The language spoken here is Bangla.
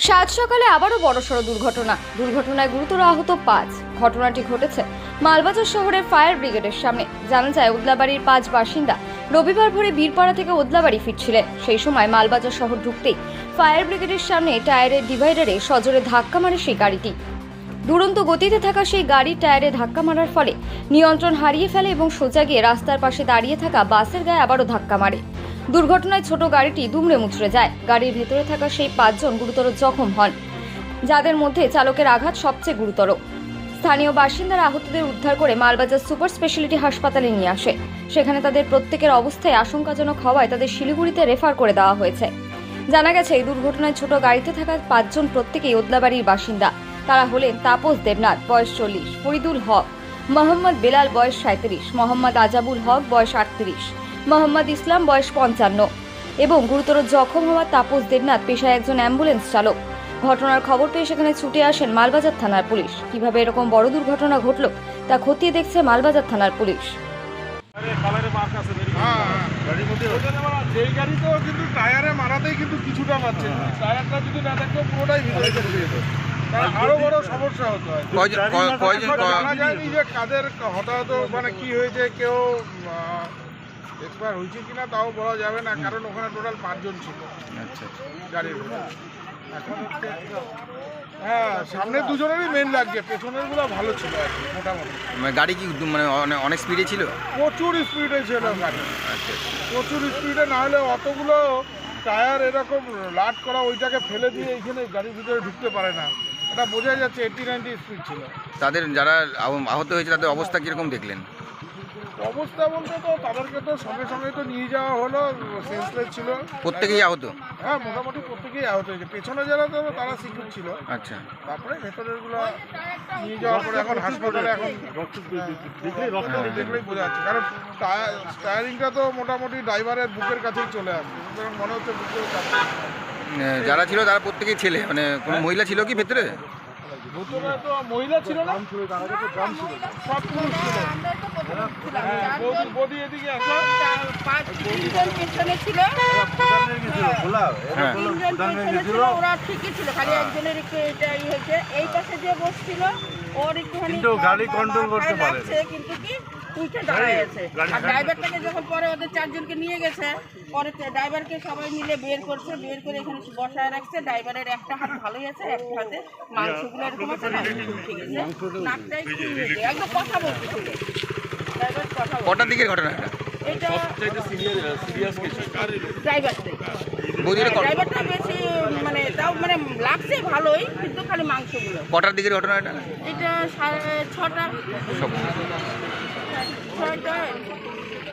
সাত সকালে আবারও বড়সড় দুর্ঘটনায় গুরুতর আহত 5। ঘটনাটি ঘটেছে মালবাজার শহরের ফায়ার ব্রিগেডের সামনে। জানা যায় ওদলাবাড়ির 5 বাসিন্দা রবিবার ভোরে বীরপাড়া থেকে ওদলাবাড়ি ফিরছিলেন। সেই সময় মালবাজার শহর ঢুকতেই ফায়ার ব্রিগেডের সামনে টায়ারের ডিভাইডারে সজোরে ধাক্কা মারে সেই গাড়িটি। দুরন্ত গতিতে থাকা সেই গাড়ির টায়ারে ধাক্কা মারার ফলে নিয়ন্ত্রণ হারিয়ে ফেলে এবং সোজা গিয়ে রাস্তার পাশে দাঁড়িয়ে থাকা বাসের গায়ে আবারও ধাক্কা মারে। দুর্ঘটনায় ছোট গাড়িটি দুমড়ে মুচড়ে যায়। গাড়ির ভেতরে থাকা সেই 5 জন গুরুতর জখম হন, যাদের মধ্যে চালকের আঘাত সবচেয়ে গুরুতর। স্থানীয় বাসিন্দারা আহতদের উদ্ধার করে মালবাজার সুপার স্পেশালিটি হাসপাতালে নিয়ে আসে। সেখানে তাদের প্রত্যেকের অবস্থায় আশঙ্কাজনক হওয়ায় তাদের শিলিগুড়িতে রেফার করে দেওয়া হয়েছে। জানা গেছে এই দুর্ঘটনায় ছোট গাড়িতে থাকা 5 জন প্রত্যেকেই ওদলাবাড়ির বাসিন্দা। তারা হলেন তাপস দেবনাথ, বয়স 40, ফরিদুল হক, মোহাম্মদ বেলাল, বয়স 37, মোহাম্মদ আজাবুল হক, বয়স 38, মোহাম্মদ ইসলাম, বয়স 55 এবং গুরুতর জখম হওয়া তাপস দেবনাথ পেশায় একজন অ্যাম্বুলেন্স চালক। ঘটনার খবর পেয়ে সেখানে ছুটে আসেন মালবাজার থানার পুলিশ। কিভাবে এরকম বড় দুর্ঘটনা ঘটল তা খতিয়ে দেখছে মালবাজার থানার পুলিশ। যেই গাড়ি তো কিন্তু টায়ারে মারাতেই কিন্তু কিছুটা পাচ্ছে, টায়ারটা যদি না থাকতো পুরোটাই ভিতরে চলে যেত, আরো বড় সমস্যা হতো। জানা যায়নি যে কাদের হঠাৎ মানে কি হয়েছে, কেউ এক্সপায়ার হয়েছে কিনা তাও বলা যাবে না, কারণ ওখানে টোটাল 5 জন ছিল গাড়ির ভিতরে। এখন হচ্ছে হ্যাঁ, সামনে দুজনেরই মেন লাগছে, পেছনের গুলো ভালো ছিল আর কি, মোটামুটি। গাড়ি কি মানে অনেক স্পিডে ছিল? প্রচুর স্পিডে ছিল গাড়ি, প্রচুর স্পিডে, না হলে অতগুলো টায়ার এরকম লাট করা ওইটাকে ফেলে দিয়ে এইখানে গাড়ির ভিতরে ঢুকতে পারে না। এটা বোঝা যাচ্ছে 80-90 স্পিড ছিল। তাদের যারা আহত হয়েছে তাদের অবস্থা কিরকম দেখলেন? অবস্থা বলতে তো তাদেরকে তো সঙ্গে সঙ্গে তো নিয়ে যাওয়া হলো, সেন্সলেস ছিল। প্রত্যেকেই আহত? হ্যাঁ, মোটামুটি প্রত্যেকেই আহত হয়েছে। পেছনে যারা তো তারা সিকিউর ছিল। আচ্ছা, তারপরে ভেতরের গুলো নিয়ে যাওয়ার পরে এখন হাসপাতালে এখন দেখলেই বোঝা যাচ্ছে, কারণ টায়ারিংটা তো মোটামুটি ড্রাইভারের বুকের কাছেই চলে আসে, সুতরাং মনে হচ্ছে বুকের কাছে। যারা ছিল তারা প্রত্যেকেই ছেলে, মানে কোনো মহিলা ছিল কি ভেতরে? ভেতরে তো মহিলা ছিল না, সব পুরুষ ছিল। বৌদি এদিকে আসো। তিনজন পেছনে ছিল, ওরা ঠিকই ছিল, খালি একজনের একটু এটা হয়েছে। এই পাশে যে বসছিল ওর একটুখানি গাড়ি কন্ট্রোল করতে পারে, কিন্তু কি উঠে দাঁড়ায় আছে। আর ড্রাইভারটাকে যখন পরে ওদের 4 জনকে নিয়ে গেছে, পরে ড্রাইভারকে সবাই মিলে বের করছে, বের করে এখানে বসায় রাখছে। ড্রাইভারের একটা হাত ভালোই আছে, একটা হাতে মাংসগুলো এরকম আছে না, ঠিক আছে, নাকটাই একদম কথা বলতেছিল। ড্রাইভার কথা কটার দিকের ঘটনা এটা? ড্রাইভারটা বেশি মানে তাও মানে লাগছে ভালোই, কিন্তু খালি মাংসগুলো। কটার দিকের ঘটনা এটা? এটা 6:30।